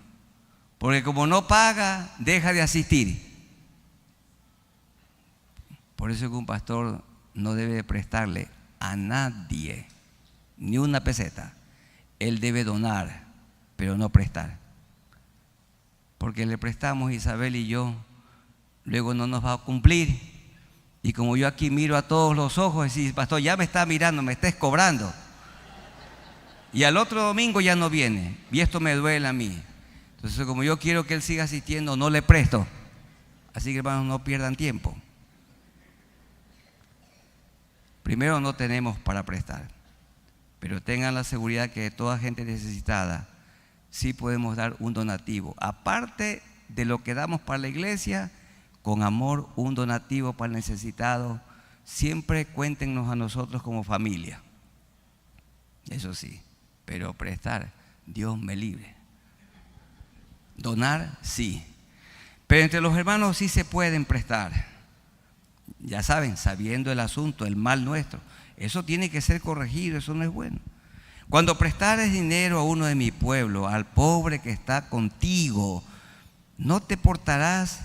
Porque como no paga, deja de asistir. Por eso que un pastor no debe de prestarle a nadie ni una peseta. Él debe donar, pero no prestar. Porque le prestamos, Isabel y yo, luego no nos va a cumplir. Y como yo aquí miro a todos los ojos y digo: pastor, ya me está mirando, me está cobrando. Y al otro domingo ya no viene. Y esto me duele a mí. Entonces, como yo quiero que él siga asistiendo, no le presto. Así que, hermanos, no pierdan tiempo. Primero, no tenemos para prestar. Pero tengan la seguridad que toda gente necesitada sí podemos dar un donativo. Aparte de lo que damos para la iglesia, con amor, un donativo para el necesitado. Siempre cuéntenos a nosotros como familia. Eso sí, pero prestar, Dios me libre. Donar, sí. Pero entre los hermanos sí se pueden prestar. Ya saben, sabiendo el asunto, el mal nuestro. Eso tiene que ser corregido, eso no es bueno. Cuando prestares dinero a uno de mi pueblo, al pobre que está contigo, no te portarás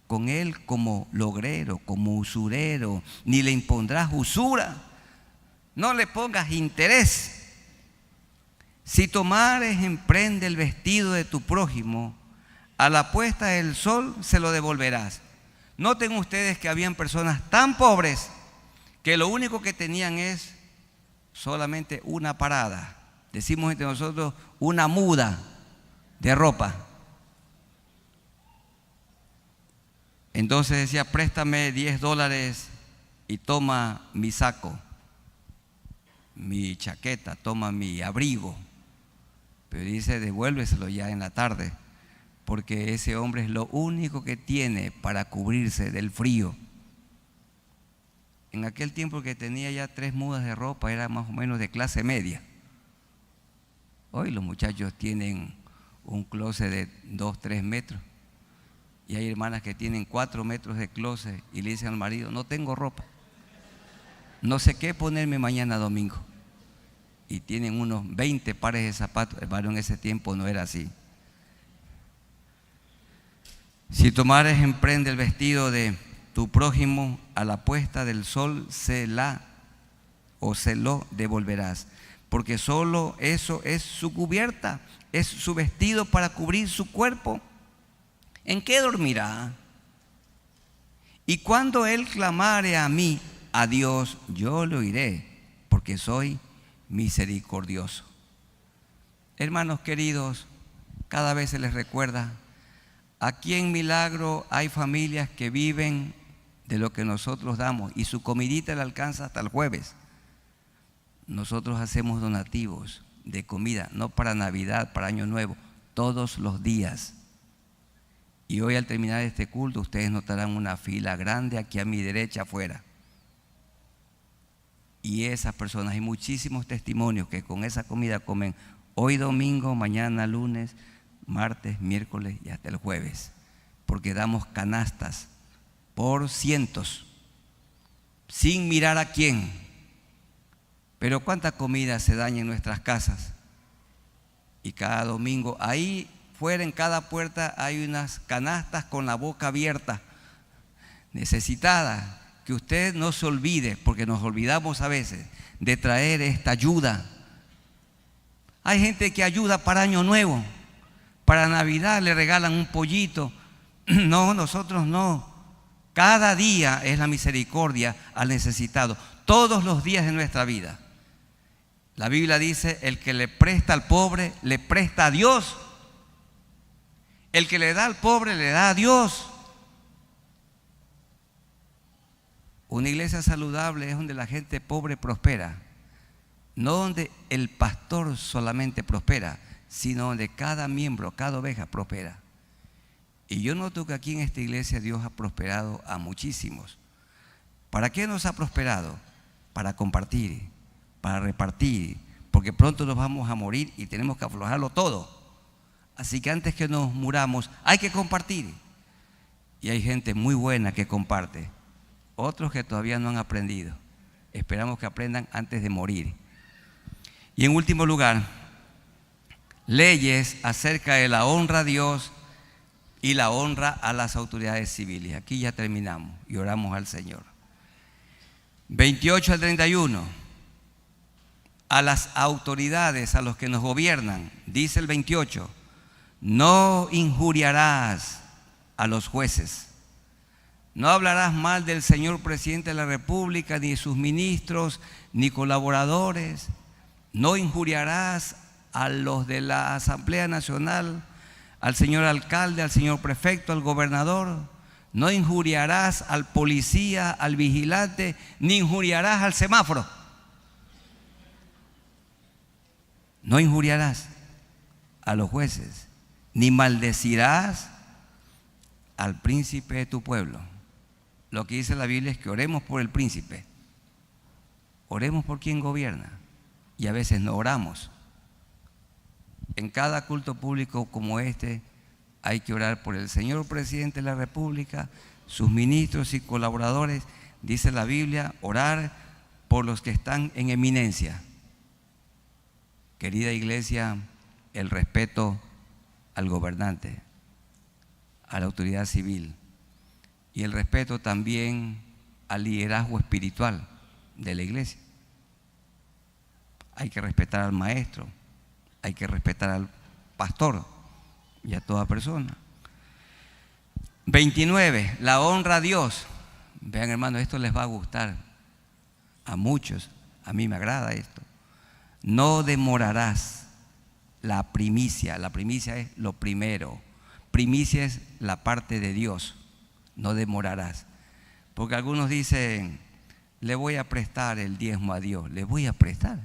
con él como logrero, como usurero, ni le impondrás usura. No le pongas interés. Si tomares en prenda el vestido de tu prójimo, a la puesta del sol se lo devolverás. Noten ustedes que habían personas tan pobres que lo único que tenían es solamente una parada. Decimos entre nosotros una muda de ropa. Entonces decía, préstame $10 y toma mi saco, mi chaqueta, toma mi abrigo. Pero dice, devuélveselo ya en la tarde, porque ese hombre es lo único que tiene para cubrirse del frío. En aquel tiempo que tenía ya 3 mudas de ropa era más o menos de clase media. Hoy los muchachos tienen un closet de 2, 3 metros. Y hay hermanas que tienen 4 metros de closet y le dicen al marido, no tengo ropa. No sé qué ponerme mañana domingo. Y tienen unos 20 pares de zapatos. Hermano, en ese tiempo no era así. Si tomares en prenda el vestido de tu prójimo, a la puesta del sol se lo devolverás. Porque solo eso es su cubierta, es su vestido para cubrir su cuerpo. ¿En qué dormirá? Y cuando él clamare a mí, a Dios, yo le oiré, porque soy misericordioso. Hermanos queridos, cada vez se les recuerda, aquí en Milagro hay familias que viven de lo que nosotros damos y su comidita le alcanza hasta el jueves. Nosotros hacemos donativos de comida, no para Navidad, para Año Nuevo, todos los días. Y hoy al terminar este culto ustedes notarán una fila grande aquí a mi derecha afuera. Y esas personas, hay muchísimos testimonios que con esa comida comen hoy domingo, mañana lunes, martes, miércoles y hasta el jueves. Porque damos canastas por cientos, sin mirar a quién. Pero cuánta comida se daña en nuestras casas. Y cada domingo ahí fuera en cada puerta hay unas canastas con la boca abierta, necesitadas, que usted no se olvide, porque nos olvidamos a veces de traer esta ayuda. Hay gente que ayuda para Año Nuevo, para Navidad le regalan un pollito. No, nosotros no. Cada día es la misericordia al necesitado, todos los días de nuestra vida. La Biblia dice, el que le presta al pobre, le presta a Dios. El que le da al pobre, le da a Dios. Una iglesia saludable es donde la gente pobre prospera, no donde el pastor solamente prospera, sino donde cada miembro, cada oveja prospera. Y yo noto que aquí en esta iglesia Dios ha prosperado a muchísimos. ¿Para qué nos ha prosperado? Para compartir, para repartir, porque pronto nos vamos a morir y tenemos que aflojarlo todo. Así que antes que nos muramos hay que compartir. Y hay gente muy buena que comparte. Otros que todavía no han aprendido. Esperamos que aprendan antes de morir. Y en último lugar, leyes acerca de la honra a Dios y la honra a las autoridades civiles. Aquí ya terminamos y oramos al Señor. 28 al 31. A las autoridades, a los que nos gobiernan, dice el 28, no injuriarás a los jueces. No hablarás mal del señor presidente de la República, ni de sus ministros, ni colaboradores. No injuriarás a los de la Asamblea Nacional, al señor alcalde, al señor prefecto, al gobernador. No injuriarás al policía, al vigilante, ni injuriarás al semáforo. No injuriarás a los jueces, ni maldecirás al príncipe de tu pueblo. Lo que dice la Biblia es que oremos por el príncipe. Oremos por quien gobierna. Y a veces no oramos. En cada culto público como este hay que orar por el señor presidente de la República, sus ministros y colaboradores. Dice la Biblia, orar por los que están en eminencia. Querida iglesia, el respeto al gobernante, a la autoridad civil y el respeto también al liderazgo espiritual de la iglesia. Hay que respetar al maestro, hay que respetar al pastor y a toda persona. 29, la honra a Dios. Vean, hermanos, esto les va a gustar a muchos, a mí me agrada esto. No demorarás la primicia es lo primero. Primicia es la parte de Dios, no demorarás. Porque algunos dicen, le voy a prestar el diezmo a Dios, le voy a prestar.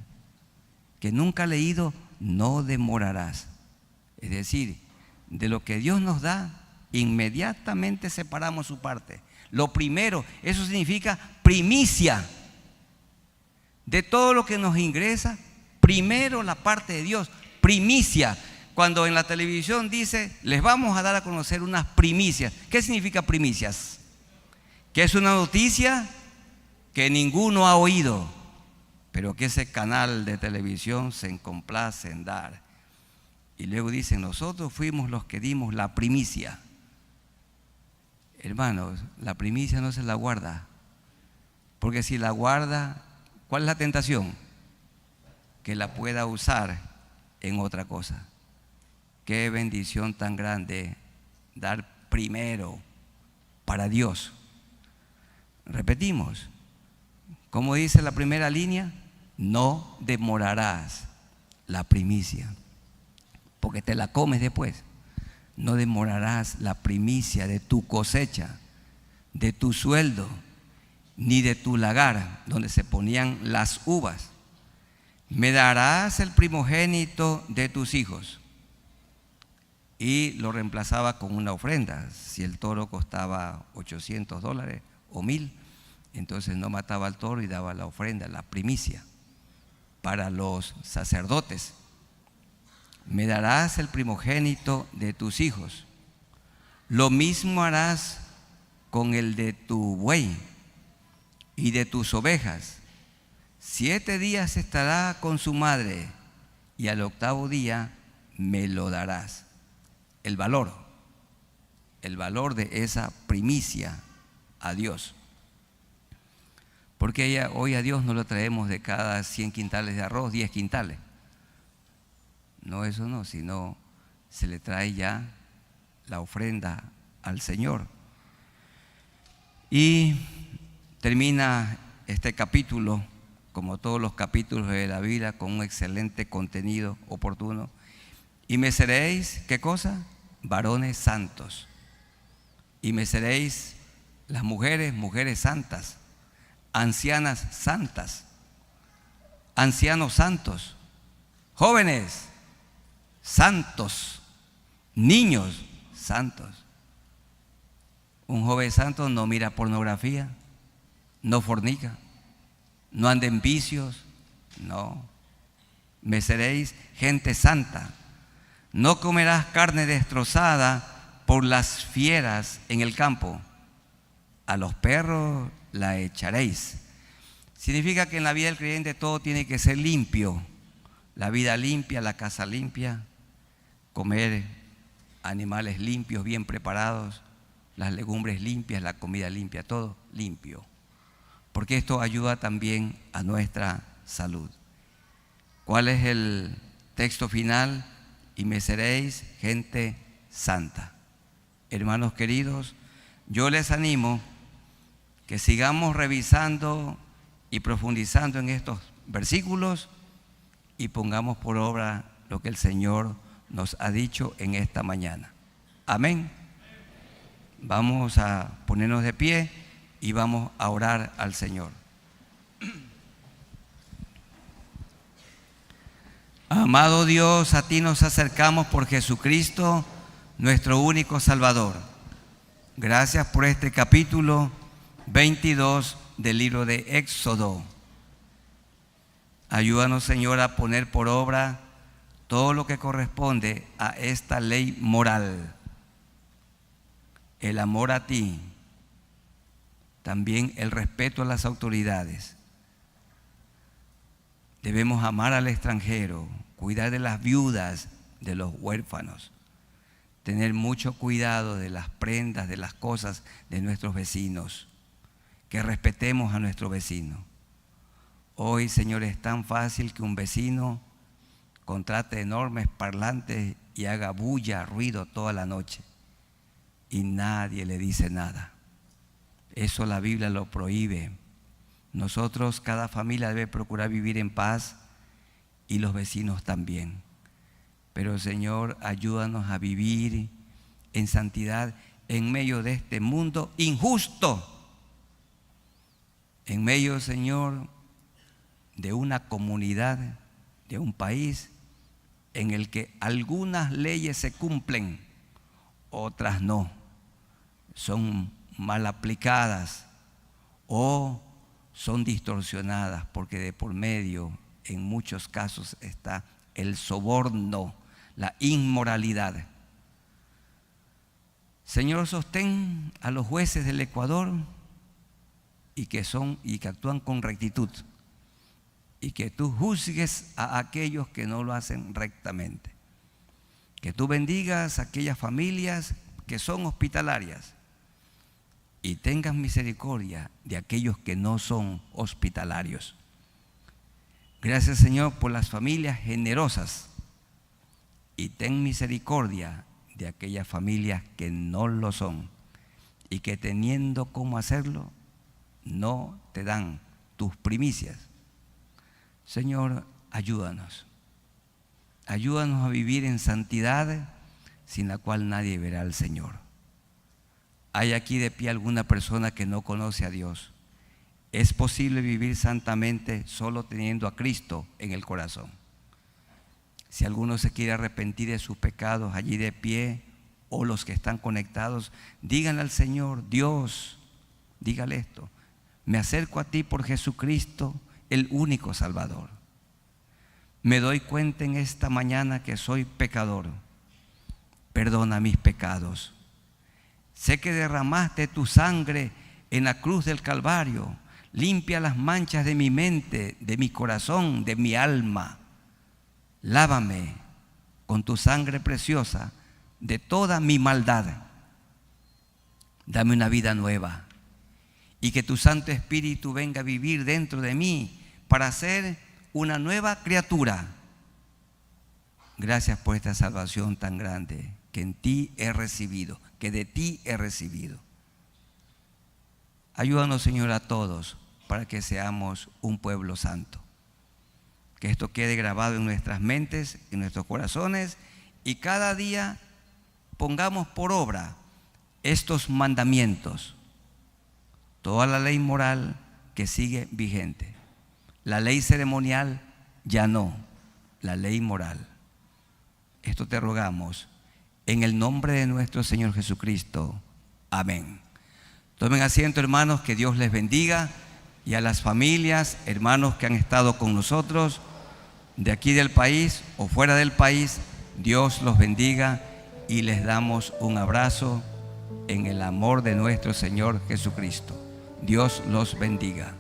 Que nunca ha leído, no demorarás. Es decir, de lo que Dios nos da, inmediatamente separamos su parte. Lo primero, eso significa primicia. De todo lo que nos ingresa, primero la parte de Dios, primicia. Cuando en la televisión dice, les vamos a dar a conocer unas primicias. ¿Qué significa primicias? Que es una noticia que ninguno ha oído, pero que ese canal de televisión se complace en dar. Y luego dicen, nosotros fuimos los que dimos la primicia. Hermanos, la primicia no se la guarda, porque si la guarda, ¿cuál es la tentación? Que la pueda usar en otra cosa. Qué bendición tan grande dar primero para Dios. Repetimos, como dice la primera línea, no demorarás la primicia, porque te la comes después. No demorarás la primicia de tu cosecha, de tu sueldo, ni de tu lagar, donde se ponían las uvas. Me darás el primogénito de tus hijos. Y lo reemplazaba con una ofrenda. Si el toro costaba $800 o 1,000, entonces no mataba al toro y daba la ofrenda, la primicia, para los sacerdotes. Me darás el primogénito de tus hijos. Lo mismo harás con el de tu buey y de tus ovejas. 7 días estará con su madre y al 8º día me lo darás. El valor de esa primicia a Dios. Porque hoy a Dios no lo traemos de cada 100 quintales de arroz, 10 quintales. No, eso no, sino se le trae ya la ofrenda al Señor. Y termina este capítulo, como todos los capítulos de la Biblia, con un excelente contenido oportuno. Y me seréis, ¿qué cosa? Varones santos. Y me seréis las mujeres, mujeres santas, ancianas santas, ancianos santos, jóvenes santos, niños santos. Un joven santo no mira pornografía, no fornica, no anda en vicios, no. Me seréis gente santa. No comerás carne destrozada por las fieras en el campo. A los perros la echaréis. Significa que en la vida del creyente todo tiene que ser limpio. La vida limpia, la casa limpia, comer animales limpios, bien preparados, las legumbres limpias, la comida limpia, todo limpio. Porque esto ayuda también a nuestra salud. ¿Cuál es el texto final? Y me seréis gente santa. Hermanos queridos, yo les animo que sigamos revisando y profundizando en estos versículos y pongamos por obra lo que el Señor nos ha dicho en esta mañana. Amén. Vamos a ponernos de pie y vamos a orar al Señor. Amado Dios, a ti nos acercamos por Jesucristo, nuestro único Salvador. Gracias por este capítulo 22 del libro de Éxodo. Ayúdanos, Señor, a poner por obra todo lo que corresponde a esta ley moral. El amor a ti, también el respeto a las autoridades. Debemos amar al extranjero, cuidar de las viudas, de los huérfanos, tener mucho cuidado de las prendas, de las cosas de nuestros vecinos, que respetemos a nuestro vecino. Hoy, Señor, es tan fácil que un vecino contrate enormes parlantes y haga bulla, ruido toda la noche y nadie le dice nada. Eso la Biblia lo prohíbe. Nosotros, cada familia debe procurar vivir en paz y los vecinos también. Pero, Señor, ayúdanos a vivir en santidad en medio de este mundo injusto. En medio, Señor, de una comunidad, de un país en el que algunas leyes se cumplen, otras no. Son mal aplicadas o son distorsionadas, porque de por medio en muchos casos está el soborno, la inmoralidad. Señor, sostén a los jueces del Ecuador y que actúan con rectitud, y que tú juzgues a aquellos que no lo hacen rectamente. Que tú bendigas a aquellas familias que son hospitalarias y tengas misericordia de aquellos que no son hospitalarios. Gracias, Señor, por las familias generosas, y ten misericordia de aquellas familias que no lo son y que, teniendo cómo hacerlo, no te dan tus primicias. Señor, ayúdanos. Ayúdanos a vivir en santidad, sin la cual nadie verá al Señor. ¿Hay aquí de pie alguna persona que no conoce a Dios? ¿Es posible vivir santamente solo teniendo a Cristo en el corazón? Si alguno se quiere arrepentir de sus pecados allí de pie, o los que están conectados, díganle al Señor: Dios, dígale esto: me acerco a ti por Jesucristo, el único Salvador. Me doy cuenta en esta mañana que soy pecador. Perdona mis pecados. Sé que derramaste tu sangre en la cruz del Calvario. Limpia las manchas de mi mente, de mi corazón, de mi alma. Lávame con tu sangre preciosa de toda mi maldad. Dame una vida nueva, y que tu Santo Espíritu venga a vivir dentro de mí para ser una nueva criatura. Gracias por esta salvación tan grande que en ti he recibido, que de ti he recibido. Ayúdanos, Señor, a todos para que seamos un pueblo santo. Que esto quede grabado en nuestras mentes, en nuestros corazones, y cada día pongamos por obra estos mandamientos. Toda la ley moral que sigue vigente. La ley ceremonial ya no, la ley moral. Esto te rogamos en el nombre de nuestro Señor Jesucristo. Amén. Tomen asiento, hermanos, que Dios les bendiga, y a las familias, hermanos que han estado con nosotros, de aquí del país o fuera del país, Dios los bendiga, y les damos un abrazo en el amor de nuestro Señor Jesucristo. Dios los bendiga.